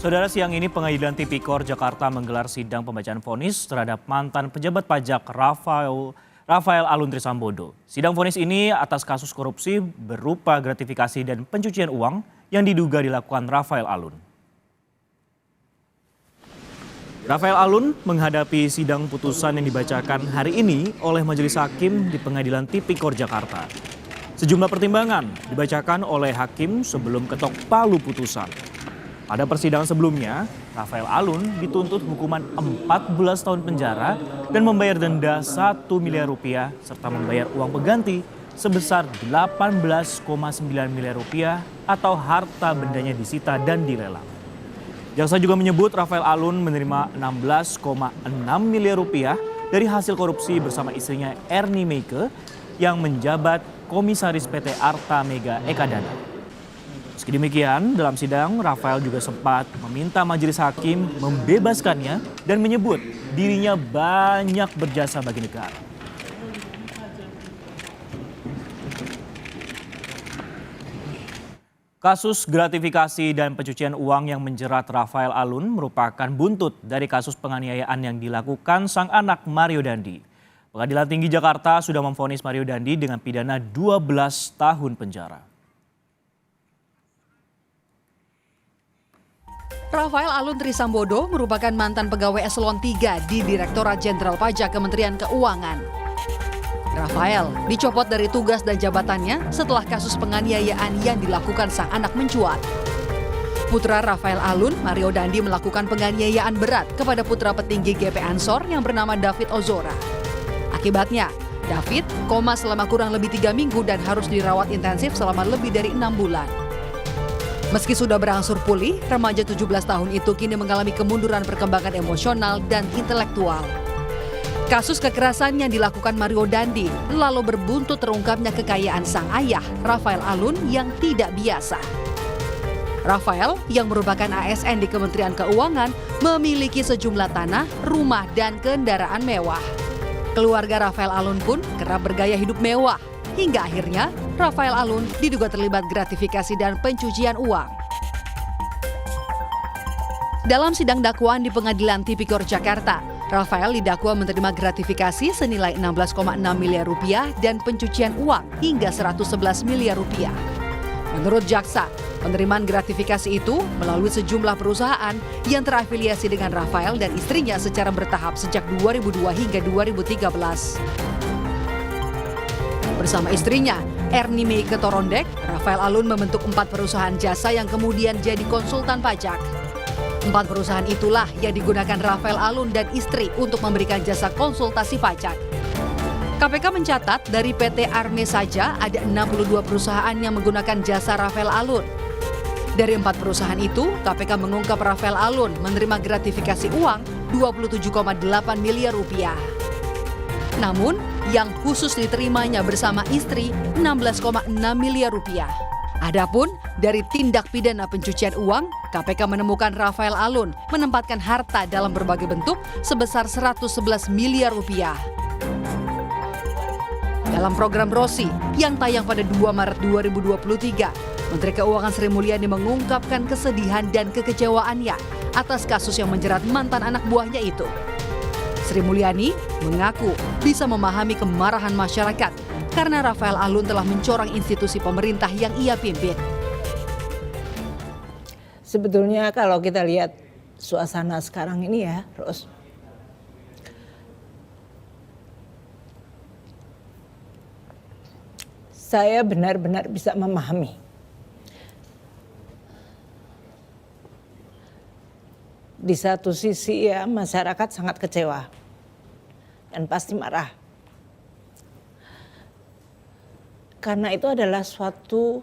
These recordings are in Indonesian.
Saudara, siang ini Pengadilan Tipikor Jakarta menggelar sidang pembacaan vonis terhadap mantan pejabat pajak Rafael Alun Trisambodo. Sidang vonis ini atas kasus korupsi berupa gratifikasi dan pencucian uang yang diduga dilakukan Rafael Alun. Rafael Alun menghadapi sidang putusan yang dibacakan hari ini oleh Majelis Hakim di Pengadilan Tipikor Jakarta. Sejumlah pertimbangan dibacakan oleh hakim sebelum ketok palu putusan. Pada persidangan sebelumnya, Rafael Alun dituntut hukuman 14 tahun penjara dan membayar denda 1 miliar rupiah serta membayar uang pengganti sebesar 18,9 miliar rupiah atau harta bendanya disita dan dilelang. Jaksa juga menyebut Rafael Alun menerima 16,6 miliar rupiah dari hasil korupsi bersama istrinya Ernie Meike yang menjabat Komisaris PT Arta Mega Ekadana. Meski demikian, dalam sidang Rafael juga sempat meminta majelis hakim membebaskannya dan menyebut dirinya banyak berjasa bagi negara. Kasus gratifikasi dan pencucian uang yang menjerat Rafael Alun merupakan buntut dari kasus penganiayaan yang dilakukan sang anak Mario Dandi. Pengadilan Tinggi Jakarta sudah memvonis Mario Dandi dengan pidana 12 tahun penjara. Rafael Alun Trisambodo merupakan mantan pegawai eselon 3 di Direktorat Jenderal Pajak Kementerian Keuangan. Rafael dicopot dari tugas dan jabatannya setelah kasus penganiayaan yang dilakukan sang anak mencuat. Putra Rafael Alun, Mario Dandi, melakukan penganiayaan berat kepada putra petinggi GP Ansor yang bernama David Ozora. Akibatnya, David koma selama kurang lebih 3 minggu dan harus dirawat intensif selama lebih dari 6 bulan. Meski sudah berangsur pulih, remaja 17 tahun itu kini mengalami kemunduran perkembangan emosional dan intelektual. Kasus kekerasan yang dilakukan Mario Dandi lalu berbuntut terungkapnya kekayaan sang ayah, Rafael Alun, yang tidak biasa. Rafael, yang merupakan ASN di Kementerian Keuangan, memiliki sejumlah tanah, rumah, dan kendaraan mewah. Keluarga Rafael Alun pun kerap bergaya hidup mewah. Hingga akhirnya Rafael Alun diduga terlibat gratifikasi dan pencucian uang. Dalam sidang dakwaan di Pengadilan Tipikor Jakarta, Rafael didakwa menerima gratifikasi senilai 16,6 miliar rupiah dan pencucian uang hingga 111 miliar rupiah. Menurut jaksa, penerimaan gratifikasi itu melalui sejumlah perusahaan yang terafiliasi dengan Rafael dan istrinya secara bertahap sejak 2002 hingga 2013. Bersama istrinya, Ernie Meike Torondek, Rafael Alun membentuk 4 perusahaan jasa yang kemudian jadi konsultan pajak. 4 perusahaan itulah yang digunakan Rafael Alun dan istri untuk memberikan jasa konsultasi pajak. KPK mencatat dari PT Arme saja ada 62 perusahaan yang menggunakan jasa Rafael Alun. Dari 4 perusahaan itu, KPK mengungkap Rafael Alun menerima gratifikasi uang 27,8 miliar rupiah. Namun, yang khusus diterimanya bersama istri 16,6 miliar rupiah. Adapun dari tindak pidana pencucian uang, KPK menemukan Rafael Alun menempatkan harta dalam berbagai bentuk sebesar 111 miliar rupiah. Dalam program Rosi yang tayang pada 2 Maret 2023, Menteri Keuangan Sri Mulyani mengungkapkan kesedihan dan kekecewaannya atas kasus yang menjerat mantan anak buahnya itu. Sri Mulyani mengaku bisa memahami kemarahan masyarakat karena Rafael Alun telah mencorang institusi pemerintah yang ia pimpin. Sebetulnya kalau kita lihat suasana sekarang ini ya, Ros, saya benar-benar bisa memahami. Di satu sisi ya masyarakat sangat kecewa dan pasti marah. Karena itu adalah suatu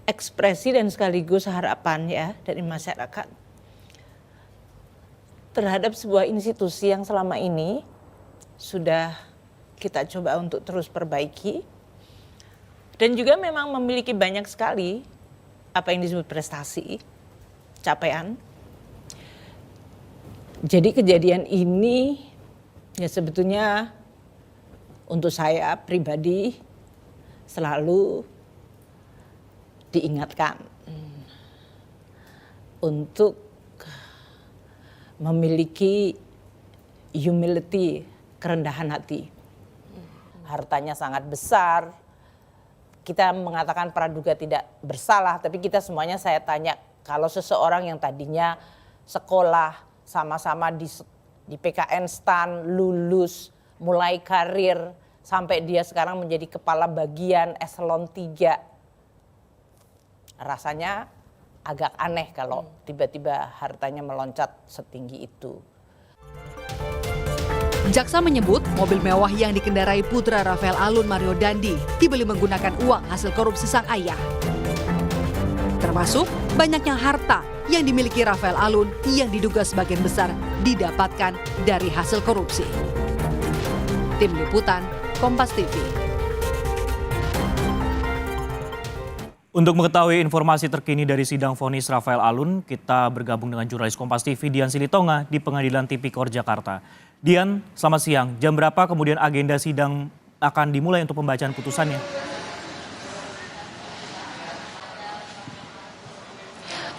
ekspresi dan sekaligus harapan ya dari masyarakat terhadap sebuah institusi yang selama ini sudah kita coba untuk terus perbaiki dan juga memang memiliki banyak sekali apa yang disebut prestasi, capaian. Jadi kejadian ini ya sebetulnya untuk saya pribadi selalu diingatkan untuk memiliki humility, kerendahan hati. Hartanya sangat besar. Kita mengatakan praduga tidak bersalah, tapi kita semuanya saya tanya, kalau seseorang yang tadinya sekolah sama-sama di PKN STAN, lulus, mulai karir, sampai dia sekarang menjadi kepala bagian eselon 3. Rasanya agak aneh kalau tiba-tiba hartanya meloncat setinggi itu. Jaksa menyebut mobil mewah yang dikendarai putra Rafael Alun Mario Dandi dibeli menggunakan uang hasil korupsi sang ayah. Termasuk banyaknya harta yang dimiliki Rafael Alun yang diduga sebagian besar didapatkan dari hasil korupsi. Tim Liputan, Kompas TV. Untuk mengetahui informasi terkini dari sidang vonis Rafael Alun, kita bergabung dengan jurnalis Kompas TV Dian Silitonga di Pengadilan Tipikor Jakarta. Dian, selamat siang. Jam berapa kemudian agenda sidang akan dimulai untuk pembacaan putusannya?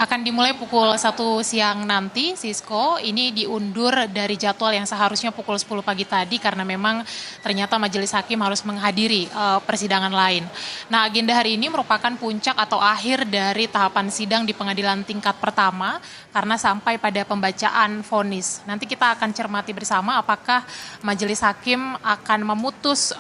Akan dimulai pukul 1 siang nanti, Sisko. Ini diundur dari jadwal yang seharusnya pukul 10 pagi tadi karena memang ternyata majelis hakim harus menghadiri persidangan lain. Nah, agenda hari ini merupakan puncak atau akhir dari tahapan sidang di pengadilan tingkat pertama karena sampai pada pembacaan vonis. Nanti kita akan cermati bersama apakah majelis hakim akan memutus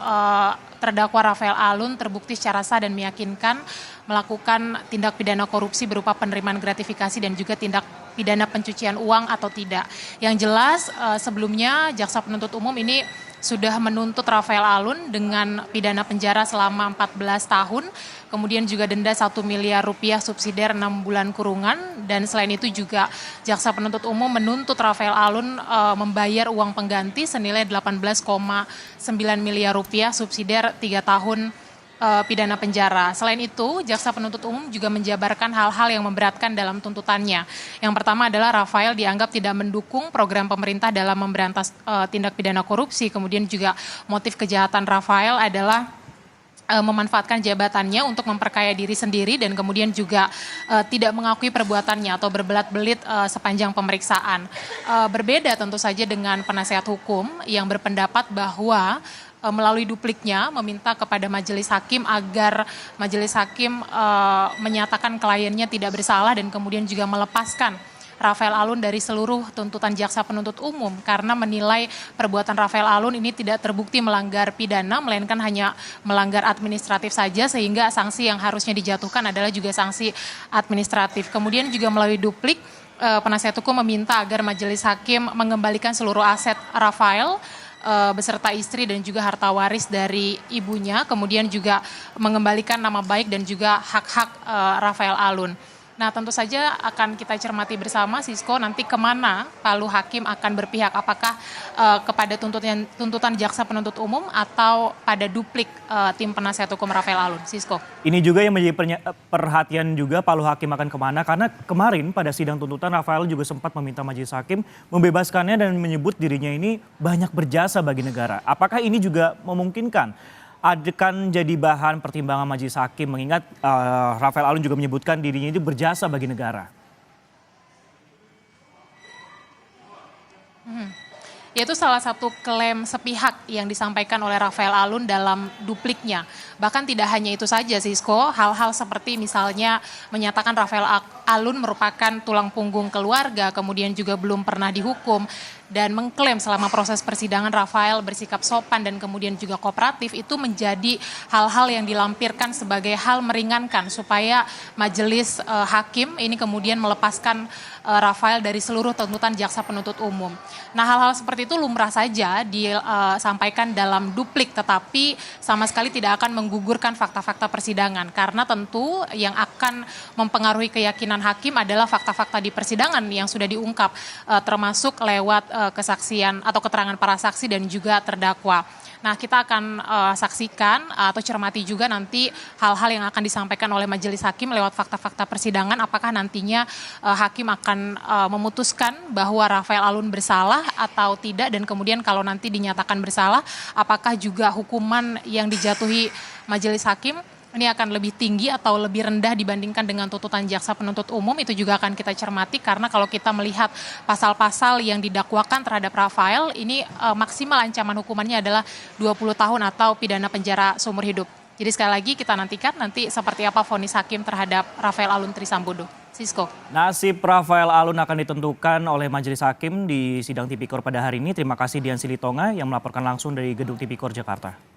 terdakwa Rafael Alun terbukti secara sah dan meyakinkan melakukan tindak pidana korupsi berupa penerimaan gratifikasi dan juga tindak pidana pencucian uang atau tidak. Yang jelas sebelumnya jaksa penuntut umum ini sudah menuntut Rafael Alun dengan pidana penjara selama 14 tahun, kemudian juga denda 1 miliar rupiah subsidiar 6 bulan kurungan, dan selain itu juga jaksa penuntut umum menuntut Rafael Alun membayar uang pengganti senilai 18,9 miliar rupiah subsidiar 3 tahun pidana penjara. Selain itu, jaksa penuntut umum juga menjabarkan hal-hal yang memberatkan dalam tuntutannya. Yang pertama adalah Rafael dianggap tidak mendukung program pemerintah dalam memberantas tindak pidana korupsi. Kemudian juga motif kejahatan Rafael adalah memanfaatkan jabatannya untuk memperkaya diri sendiri dan kemudian juga tidak mengakui perbuatannya atau berbelat-belit sepanjang pemeriksaan. Berbeda tentu saja dengan penasehat hukum yang berpendapat bahwa melalui dupliknya meminta kepada majelis hakim agar majelis hakim menyatakan kliennya tidak bersalah dan kemudian juga melepaskan Rafael Alun dari seluruh tuntutan jaksa penuntut umum karena menilai perbuatan Rafael Alun ini tidak terbukti melanggar pidana melainkan hanya melanggar administratif saja sehingga sanksi yang harusnya dijatuhkan adalah juga sanksi administratif. Kemudian juga melalui duplik penasihat hukum meminta agar majelis hakim mengembalikan seluruh aset Rafael beserta istri dan juga harta waris dari ibunya, kemudian juga mengembalikan nama baik dan juga hak-hak Rafael Alun. Nah, tentu saja akan kita cermati bersama, Sisko, nanti kemana Palu Hakim akan berpihak, apakah kepada tuntutan jaksa penuntut umum atau pada duplik tim penasihat hukum Rafael Alun, Sisko. Ini juga yang menjadi perhatian juga Palu Hakim akan kemana, karena kemarin pada sidang tuntutan Rafael juga sempat meminta majelis hakim membebaskannya dan menyebut dirinya ini banyak berjasa bagi negara. Apakah ini juga memungkinkan akan jadi bahan pertimbangan majelis hakim mengingat Rafael Alun juga menyebutkan dirinya itu berjasa bagi negara? Yaitu salah satu klaim sepihak yang disampaikan oleh Rafael Alun dalam dupliknya. Bahkan tidak hanya itu saja, Sisko, hal-hal seperti misalnya menyatakan Rafael Alun merupakan tulang punggung keluarga, kemudian juga belum pernah dihukum, dan mengklaim selama proses persidangan Rafael bersikap sopan dan kemudian juga kooperatif, itu menjadi hal-hal yang dilampirkan sebagai hal meringankan supaya majelis hakim ini kemudian melepaskan Rafael dari seluruh tuntutan jaksa penuntut umum. Nah, hal-hal seperti itu lumrah saja disampaikan dalam duplik, tetapi sama sekali tidak akan menggugurkan fakta-fakta persidangan karena tentu yang akan mempengaruhi keyakinan hakim adalah fakta-fakta di persidangan yang sudah diungkap termasuk lewat kesaksian atau keterangan para saksi dan juga terdakwa. Nah, kita akan saksikan atau cermati juga nanti hal-hal yang akan disampaikan oleh majelis hakim lewat fakta-fakta persidangan. Apakah nantinya hakim akan memutuskan bahwa Rafael Alun bersalah atau tidak, dan kemudian kalau nanti dinyatakan bersalah, apakah juga hukuman yang dijatuhi majelis hakim ini akan lebih tinggi atau lebih rendah dibandingkan dengan tuntutan jaksa penuntut umum, itu juga akan kita cermati karena kalau kita melihat pasal-pasal yang didakwakan terhadap Rafael ini maksimal ancaman hukumannya adalah 20 tahun atau pidana penjara seumur hidup. Jadi sekali lagi kita nantikan nanti seperti apa vonis hakim terhadap Rafael Alun Trisambodo. Sisko. Nasib Rafael Alun akan ditentukan oleh Majelis Hakim di sidang Tipikor pada hari ini. Terima kasih Dian Silitonga yang melaporkan langsung dari Gedung Tipikor Jakarta.